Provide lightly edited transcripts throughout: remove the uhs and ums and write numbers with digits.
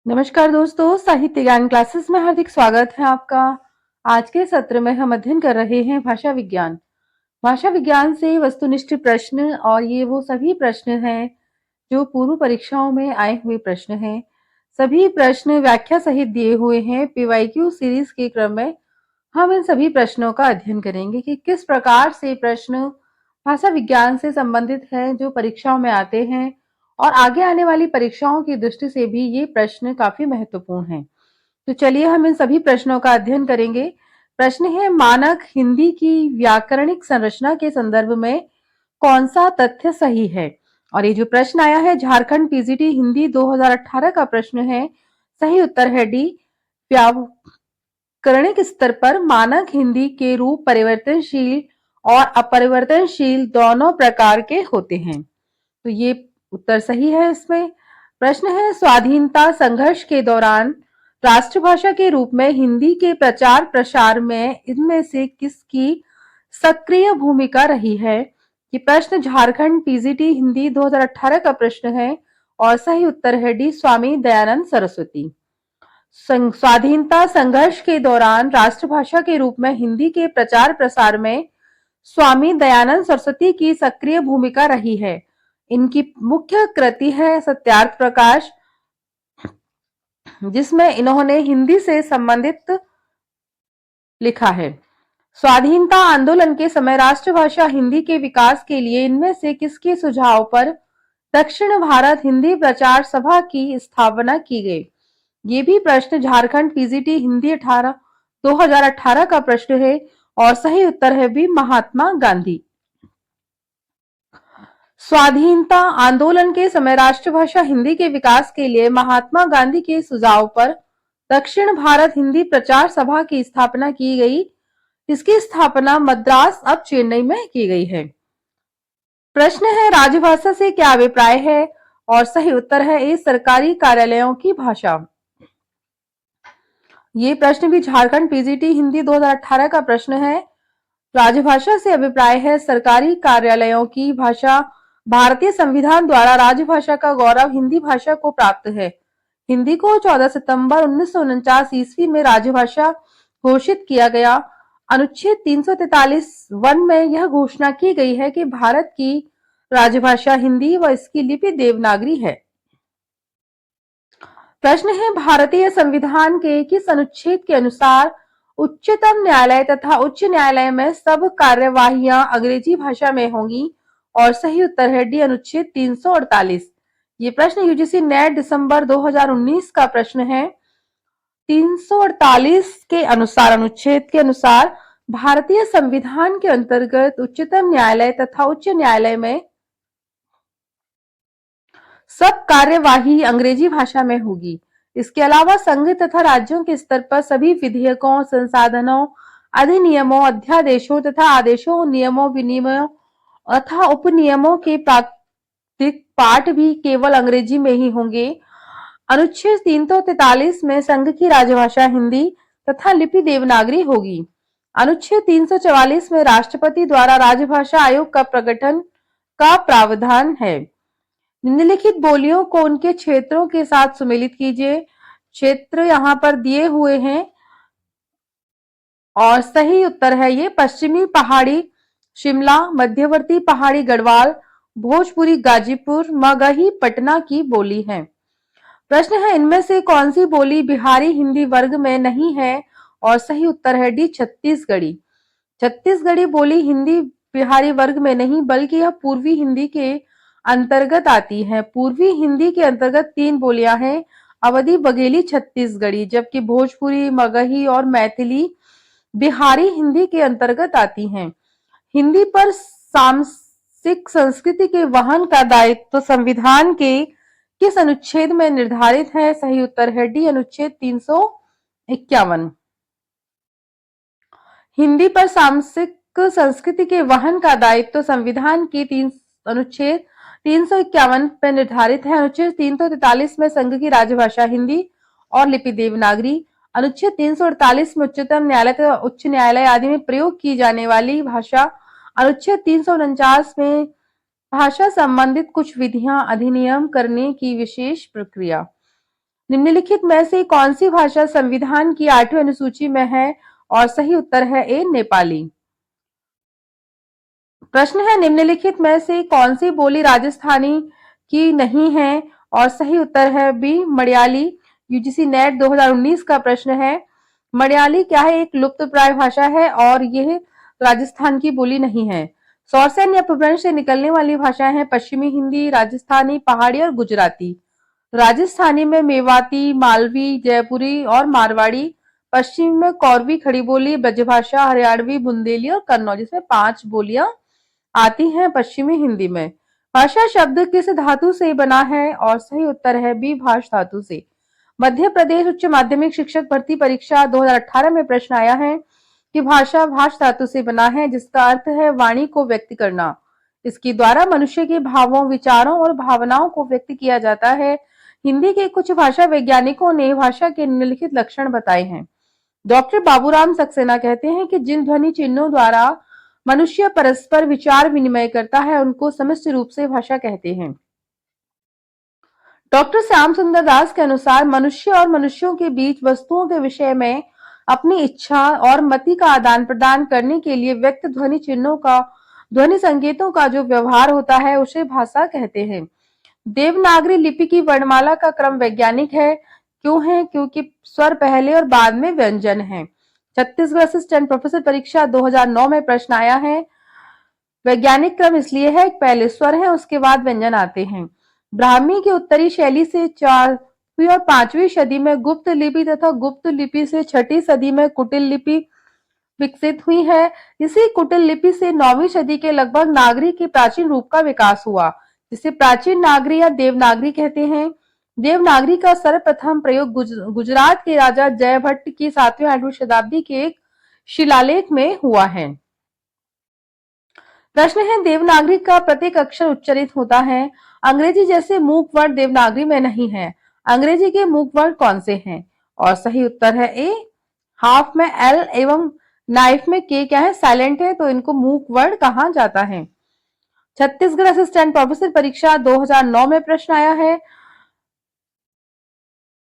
नमस्कार दोस्तों, साहित्य ज्ञान क्लासेस में हार्दिक स्वागत है आपका। आज के सत्र में हम अध्ययन कर रहे हैं भाषा विज्ञान। भाषा विज्ञान से वस्तुनिष्ठ प्रश्न, और ये वो सभी प्रश्न हैं जो पूर्व परीक्षाओं में आए हुए प्रश्न हैं। सभी प्रश्न व्याख्या सहित दिए हुए हैं। पीवाईक्यू सीरीज के क्रम में हम इन सभी प्रश्नों का अध्ययन करेंगे कि किस प्रकार से प्रश्न भाषा विज्ञान से संबंधित हैं जो परीक्षाओं में आते हैं, और आगे आने वाली परीक्षाओं की दृष्टि से भी ये प्रश्न काफी महत्वपूर्ण हैं। तो चलिए हम इन सभी प्रश्नों का अध्ययन करेंगे। प्रश्न है, मानक हिंदी की व्याकरणिक संरचना के संदर्भ में कौन सा तथ्य सही है। और ये जो प्रश्न आया है झारखंड पीजीटी हिंदी 2018 का प्रश्न है। सही उत्तर है डी। व्याकरणिक स्तर पर मानक हिंदी के रूप परिवर्तनशील और अपरिवर्तनशील दोनों प्रकार के होते हैं। तो ये उत्तर सही है इसमें। प्रश्न है, स्वाधीनता संघर्ष के दौरान राष्ट्रभाषा के रूप में हिंदी के प्रचार प्रसार में इनमें से किसकी सक्रिय भूमिका रही है। ये प्रश्न झारखंड पीजीटी हिंदी 2018 का प्रश्न है और सही उत्तर है डी, स्वामी दयानंद सरस्वती। स्वाधीनता संघर्ष के दौरान राष्ट्रभाषा के रूप में हिंदी के प्रचार प्रसार में स्वामी दयानंद सरस्वती की सक्रिय भूमिका रही है। इनकी मुख्य कृति है सत्यार्थ प्रकाश, जिसमें इन्होंने हिंदी से संबंधित लिखा है। स्वाधीनता आंदोलन के समय राष्ट्रभाषा हिंदी के विकास के लिए इनमें से किसके सुझाव पर दक्षिण भारत हिंदी प्रचार सभा की स्थापना की गई। ये भी प्रश्न झारखंड पीजीटी हिंदी 2018 का प्रश्न है और सही उत्तर है भी, महात्मा गांधी। स्वाधीनता आंदोलन के समय राष्ट्रभाषा हिंदी के विकास के लिए महात्मा गांधी के सुझाव पर दक्षिण भारत हिंदी प्रचार सभा की स्थापना की गई। इसकी स्थापना मद्रास अब चेन्नई में की गई है। प्रश्न है, राजभाषा से क्या अभिप्राय है। और सही उत्तर है ए, सरकारी कार्यालयों की भाषा। ये प्रश्न भी झारखंड पीजीटी हिंदी 2018 का प्रश्न है। राजभाषा से अभिप्राय है सरकारी कार्यालयों की भाषा। भारतीय संविधान द्वारा राजभाषा का गौरव हिंदी भाषा को प्राप्त है। हिंदी को 14 सितंबर 1949 ईस्वी में राजभाषा घोषित किया गया। अनुच्छेद 343(1) में यह घोषणा की गई है कि भारत की राजभाषा हिंदी व इसकी लिपि देवनागरी है। प्रश्न है, भारतीय संविधान के किस अनुच्छेद के अनुसार उच्चतम न्यायालय तथा उच्च न्यायालय में सब कार्यवाहियां अंग्रेजी भाषा में होंगी। और सही उत्तर है डी, अनुच्छेद 348। ये प्रश्न यूजीसी नेट दिसंबर 2019 का प्रश्न है। 348 के अनुसार, अनुच्छेद के अनुसार भारतीय संविधान के अंतर्गत उच्चतम न्यायालय तथा उच्च न्यायालय में सब कार्यवाही अंग्रेजी भाषा में होगी। इसके अलावा संघ तथा राज्यों के स्तर पर सभी विधेयकों, संसाधनों, अधिनियमों, अध्यादेशों तथा आदेशों, नियमों, विनियमों तथा उपनियमों के प्राकृतिक पाठ भी केवल अंग्रेजी में ही होंगे। अनुच्छेद 343 में संघ की राजभाषा हिंदी तथा लिपि देवनागरी होगी। अनुच्छेद 344 में राष्ट्रपति द्वारा राजभाषा आयोग का प्रगठन का प्रावधान है। निम्नलिखित बोलियों को उनके क्षेत्रों के साथ सुमेलित कीजिए। क्षेत्र यहाँ पर दिए हुए हैं और सही उत्तर है ये, पश्चिमी पहाड़ी शिमला, मध्यवर्ती पहाड़ी गढ़वाल, भोजपुरी गाजीपुर, मगही पटना की बोली है। प्रश्न है, इनमें से कौन सी बोली बिहारी हिंदी वर्ग में नहीं है। और सही उत्तर है डी, छत्तीसगढ़ी। छत्तीसगढ़ी बोली हिंदी बिहारी वर्ग में नहीं बल्कि यह पूर्वी हिंदी के अंतर्गत आती है। पूर्वी हिंदी के अंतर्गत 3 बोलियां हैं, अवधी, बघेली, छत्तीसगढ़ी, जबकि भोजपुरी, मगही और मैथिली बिहारी हिंदी के अंतर्गत आती हैं। हिंदी पर सामसिक संस्कृति के वहन का दायित्व संविधान के किस अनुच्छेद में निर्धारित है। सही उत्तर है डी, अनुच्छेद 351। हिंदी पर सामसिक संस्कृति के वहन का दायित्व संविधान की अनुच्छेद 351 में निर्धारित है। अनुच्छेद 343 में संघ की राजभाषा हिंदी और लिपि देवनागरी। अनुच्छेद 348 में उच्चतम न्यायालय तथा उच्च न्यायालय आदि में प्रयोग की जाने वाली भाषा। अनुच्छेद 349 में भाषा संबंधित कुछ विधियां, अधिनियम करने की विशेष प्रक्रिया। निम्नलिखित में से कौन सी भाषा संविधान की 8वीं अनुसूची में है? और सही उत्तर है ए नेपाली। प्रश्न है निम्नलिखित में से कौन सी बोली राजस्थानी की नहीं है? और सही उत्तर है बी मलयाली। यूजीसी नेट 2019 का प्रश्न है। मलयाली क्या है? एक लुप्तप्राय भाषा है और यह राजस्थान की बोली नहीं है। सौरसेन या अपभ्रंश से निकलने वाली भाषाएं हैं पश्चिमी हिंदी, राजस्थानी, पहाड़ी और गुजराती। राजस्थानी में मेवाती, मालवी, जयपुरी और मारवाड़ी। पश्चिम में कौरवी, खड़ी बोली, ब्रजभाषा, हरियाणवी, बुंदेली और कन्नौज। इसमें 5 बोलियां आती हैं पश्चिमी हिंदी में। भाषा शब्द किस धातु से बना है? और सही उत्तर है बी भाष धातु से। मध्य प्रदेश उच्च माध्यमिक शिक्षक भर्ती परीक्षा 2018 में प्रश्न आया है कि भाषा भाष धातु से बना है, जिसका अर्थ है वाणी को व्यक्त करना। इसके द्वारा मनुष्य के भावों, विचारों और भावनाओं को व्यक्त किया जाता है। हिंदी के कुछ भाषा वैज्ञानिकों ने भाषा के निम्नलिखित लक्षण बताए हैं। डॉक्टर बाबूराम सक्सेना कहते हैं कि जिन ध्वनि चिन्हों द्वारा मनुष्य परस्पर विचार विनिमय करता है उनको समस्त रूप से भाषा कहते हैं। डॉक्टर श्याम सुंदर दास के अनुसार मनुष्य और मनुष्यों के बीच वस्तुओं के विषय में अपनी इच्छा और मति का आदान प्रदान करने के लिए व्यक्त ध्वनि चिन्हों का, ध्वनि संकेतों का जो व्यवहार होता है उसे भाषा कहते हैं। देवनागरी लिपि की वर्णमाला का क्रम वैज्ञानिक है। क्यों है? क्योंकि स्वर पहले और बाद में व्यंजन है। छत्तीसगढ़ असिस्टेंट प्रोफेसर परीक्षा 2009 में प्रश्न आया है। वैज्ञानिक क्रम इसलिए है पहले स्वर है उसके बाद व्यंजन आते हैं। ब्राह्मी की उत्तरी शैली से 4वीं और 5वीं सदी में गुप्त लिपि तथा गुप्त लिपि से 6ठी सदी में कुटिल लिपि विकसित हुई है। इसी कुटिल लिपि से 9वीं सदी के लगभग नागरी के प्राचीन रूप का विकास हुआ, जिसे प्राचीन नागरी या देवनागरी कहते हैं। देवनागरी का सर्वप्रथम प्रयोग गुजरात के राजा जयभट्ट की 7वीं-8वीं शताब्दी के एक शिलालेख में हुआ है। प्रश्न है देवनागरी का प्रत्येक अक्षर उच्चारित होता है। अंग्रेजी जैसे मूक वर्ण देवनागरी में नहीं है। अंग्रेजी के मूक वर्ण कौन से हैं? और सही उत्तर है ए। हाफ में एल एवं नाइफ में के क्या है? साइलेंट है, तो इनको मूक वर्ण कहा जाता है। छत्तीसगढ़ असिस्टेंट प्रोफेसर परीक्षा 2009 में प्रश्न आया है।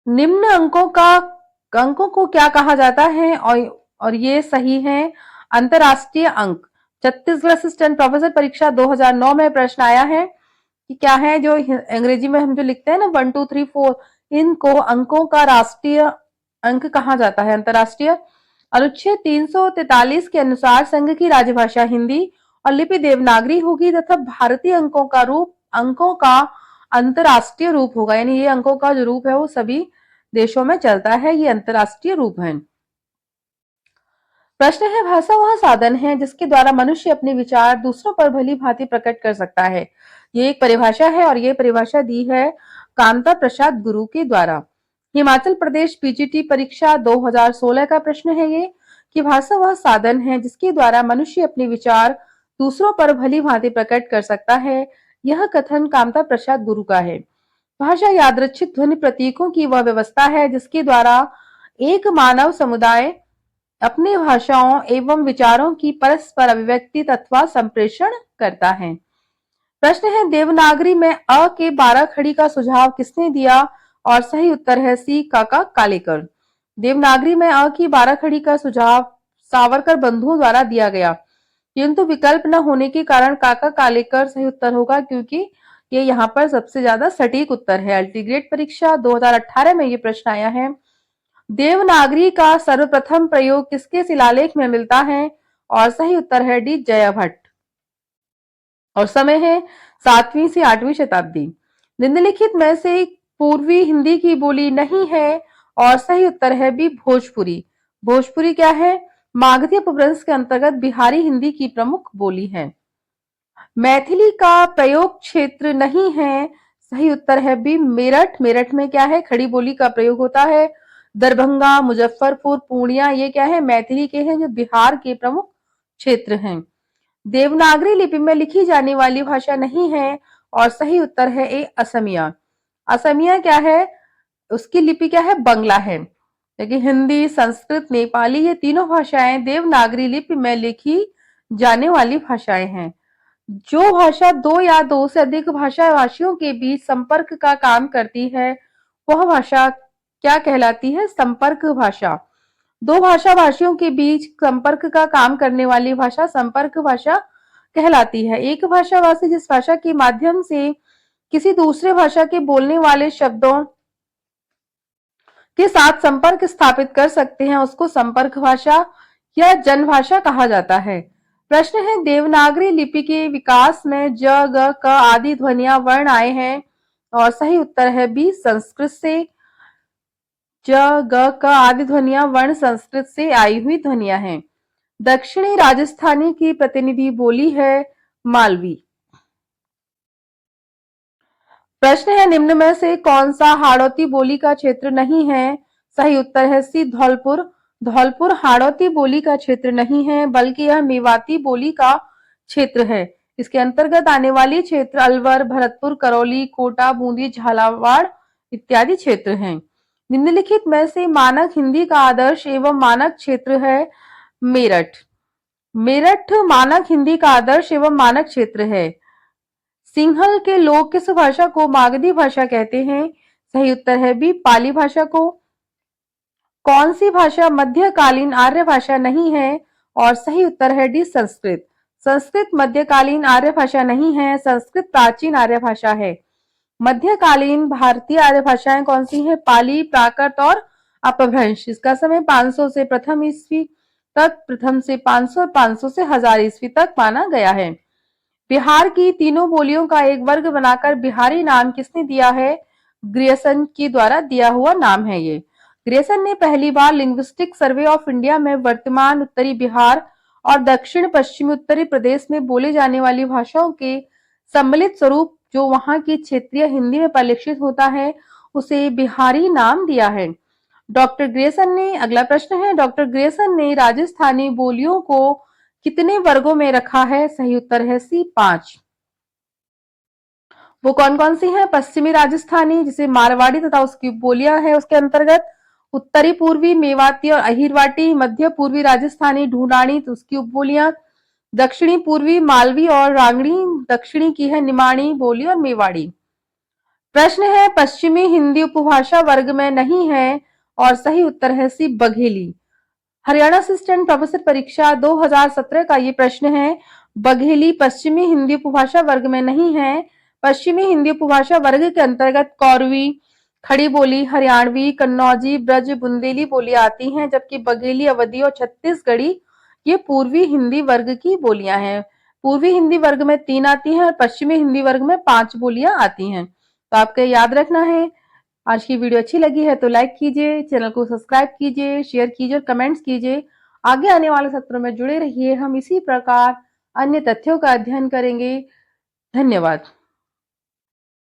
निम्न अंकों को क्या कहा जाता है? और ये सही है अंतरराष्ट्रीय अंक। छत्तीसगढ़ असिस्टेंट प्रोफेसर परीक्षा 2009 में प्रश्न आया है कि क्या है जो अंग्रेजी में हम जो लिखते हैं ना 1 2 3 4, इनको अंकों का राष्ट्रीय अंक कहा जाता है, अंतरराष्ट्रीय। अनुच्छेद 343 के अनुसार संघ की राजभाषा हिंदी और लिपि देवनागरी होगी तथा भारतीय अंकों का अंतरराष्ट्रीय रूप होगा। यानी ये अंकों का जो रूप है वो सभी देशों में चलता है, ये अंतरराष्ट्रीय रूप है। प्रश्न है भाषा वह साधन है जिसके द्वारा मनुष्य अपने विचार दूसरों पर भली भांति प्रकट कर सकता है। ये एक परिभाषा है और ये परिभाषा दी है कांता प्रसाद गुरु के द्वारा। हिमाचल प्रदेश पीजीटी परीक्षा 2016 का प्रश्न है ये कि भाषा वह साधन है जिसके द्वारा मनुष्य अपने विचार दूसरों पर भली भांति प्रकट कर सकता है। यह कथन कांता प्रसाद गुरु का है। भाषा यादृच्छिक ध्वनि प्रतीकों की वह व्यवस्था है जिसके द्वारा एक मानव समुदाय अपनी भाषाओं एवं विचारों की परस्पर अभिव्यक्ति अथवा संप्रेषण करता है। प्रश्न है देवनागरी में अ के 12 खड़ी का सुझाव किसने दिया? और सही उत्तर है सी काका कालेकर। देवनागरी में अ की 12 खड़ी का सुझाव सावरकर बंधुओं द्वारा दिया गया, किंतु विकल्प न होने के कारण काका कालेकर सही उत्तर होगा, क्योंकि ये यहाँ पर सबसे ज्यादा सटीक उत्तर है। अल्टीग्रेड परीक्षा 2018 में ये प्रश्न आया है। देवनागरी का सर्वप्रथम प्रयोग किसके शिलालेख में मिलता है? और सही उत्तर है डी जयभट्ट। और समय है 7वीं से 8वीं शताब्दी। निम्नलिखित में से पूर्वी हिंदी की बोली नहीं है और सही उत्तर है बी भोजपुरी। भोजपुरी क्या है? मागधी अपभ्रंश के अंतर्गत बिहारी हिंदी की प्रमुख बोली है। मैथिली का प्रयोग क्षेत्र नहीं है, सही उत्तर है बी मेरठ। मेरठ में क्या है? खड़ी बोली का प्रयोग होता है। दरभंगा, मुजफ्फरपुर, पूर्णिया ये क्या है? मैथिली के हैं जो बिहार के प्रमुख क्षेत्र हैं। देवनागरी लिपि में लिखी जाने वाली भाषा नहीं है और सही उत्तर है ए असमिया। असमिया क्या है? उसकी लिपि क्या है? बंगला है। देखिए हिंदी, संस्कृत, नेपाली ये तीनों भाषाएं देवनागरी लिपि में लिखी जाने वाली भाषाएं हैं। जो भाषा 2 या 2 से अधिक भाषाभाषियों के बीच संपर्क का काम करती है वह भाषा क्या कहलाती है? संपर्क भाषा। दो भाषा भाषियों के बीच संपर्क का काम करने वाली भाषा संपर्क भाषा कहलाती है। एक भाषा भाषी जिस भाषा के माध्यम से किसी दूसरे भाषा के बोलने वाले शब्दों के साथ संपर्क स्थापित कर सकते हैं उसको संपर्क भाषा या जनभाषा कहा जाता है। प्रश्न है, देवनागरी लिपि के विकास में ज, ग, क आदि ध्वनियां वर्ण आए हैं और सही उत्तर है बी, संस्कृत से। ज, ग, क आदि ध्वनियां वर्ण संस्कृत से आई हुई ध्वनियां हैं। दक्षिणी राजस्थानी की प्रतिनिधि बोली है मालवी। प्रश्न है, निम्न में से कौन सा हाड़ौती बोली का क्षेत्र नहीं है? सही उत्तर है सी, धौलपुर। धौलपुर हाड़ौती बोली का क्षेत्र नहीं है बल्कि यह मेवाती बोली का क्षेत्र है। इसके अंतर्गत आने वाली क्षेत्र अलवर, भरतपुर, करौली, कोटा, बूंदी, झालावाड़ इत्यादि क्षेत्र हैं। निम्नलिखित में से मानक हिंदी का आदर्श एवं मानक क्षेत्र है मेरठ। मेरठ मानक हिंदी का आदर्श एवं मानक क्षेत्र है। सिंहल के लोग किस भाषा को मागधी भाषा कहते हैं? सही उत्तर है बी, पाली भाषा को। कौन सी भाषा मध्यकालीन आर्य भाषा नहीं है? और सही उत्तर है डी, संस्कृत। संस्कृत मध्यकालीन आर्य भाषा नहीं है, संस्कृत प्राचीन आर्य भाषा है। मध्यकालीन भारतीय आर्य भाषाएं कौन सी हैं? पाली, प्राकृत और अपभ्रंश। इसका समय 500 से प्रथम ईस्वी तक, प्रथम से 500, 500 से 1000 ईस्वी तक माना गया है। बिहार की तीनों बोलियों का एक वर्ग बनाकर बिहारी नाम किसने दिया है? ग्रियर्सन के द्वारा दिया हुआ नाम है ये। ग्रियर्सन ने पहली बार लिंग्विस्टिक सर्वे ऑफ इंडिया में वर्तमान उत्तरी बिहार और दक्षिण पश्चिमी उत्तरी प्रदेश में बोले जाने वाली भाषाओं के सम्मिलित स्वरूप जो वहां की क्षेत्रीय हिंदी में परिलक्षित होता है उसे बिहारी नाम दिया है। डॉक्टर ग्रियर्सन ने, अगला प्रश्न है, डॉक्टर ग्रियर्सन ने राजस्थानी बोलियों को कितने वर्गों में रखा है? सही उत्तर है सी, 5। वो कौन कौन सी हैं? पश्चिमी राजस्थानी जिसे मारवाड़ी तथा उसकी बोलियां हैं उसके अंतर्गत, उत्तरी पूर्वी मेवाती और अहिरवाटी, मध्य पूर्वी राजस्थानी ढूंढानी तो उसकी उपबोलियां, दक्षिणी पूर्वी मालवी और रांगड़ी, दक्षिणी की है निमाड़ी बोली और मेवाड़ी। प्रश्न है, पश्चिमी हिंदी उपभाषा वर्ग में नहीं है और सही उत्तर है सी, बघेली। हरियाणा असिस्टेंट प्रोफेसर परीक्षा 2017 का ये प्रश्न है, बघेली पश्चिमी हिंदी उपभाषा वर्ग में नहीं है। पश्चिमी हिंदी उपभाषा वर्ग के अंतर्गत कौरवी, खड़ी बोली, हरियाणवी, कन्नौजी, ब्रज, बुंदेली बोली आती हैं, जबकि बघेली, अवधी और छत्तीसगढ़ी ये पूर्वी हिंदी वर्ग की बोलियां हैं। पूर्वी हिंदी वर्ग में 3 आती हैं और पश्चिमी हिंदी वर्ग में 5 बोलियां आती हैं। तो आपको याद रखना है। आज की वीडियो अच्छी लगी है तो लाइक कीजिए, चैनल को सब्सक्राइब कीजिए, शेयर कीजिए और कमेंट्स कीजिए। आगे आने वाले सत्रों में जुड़े रहिए, हम इसी प्रकार अन्य तथ्यों का अध्ययन करेंगे। धन्यवाद।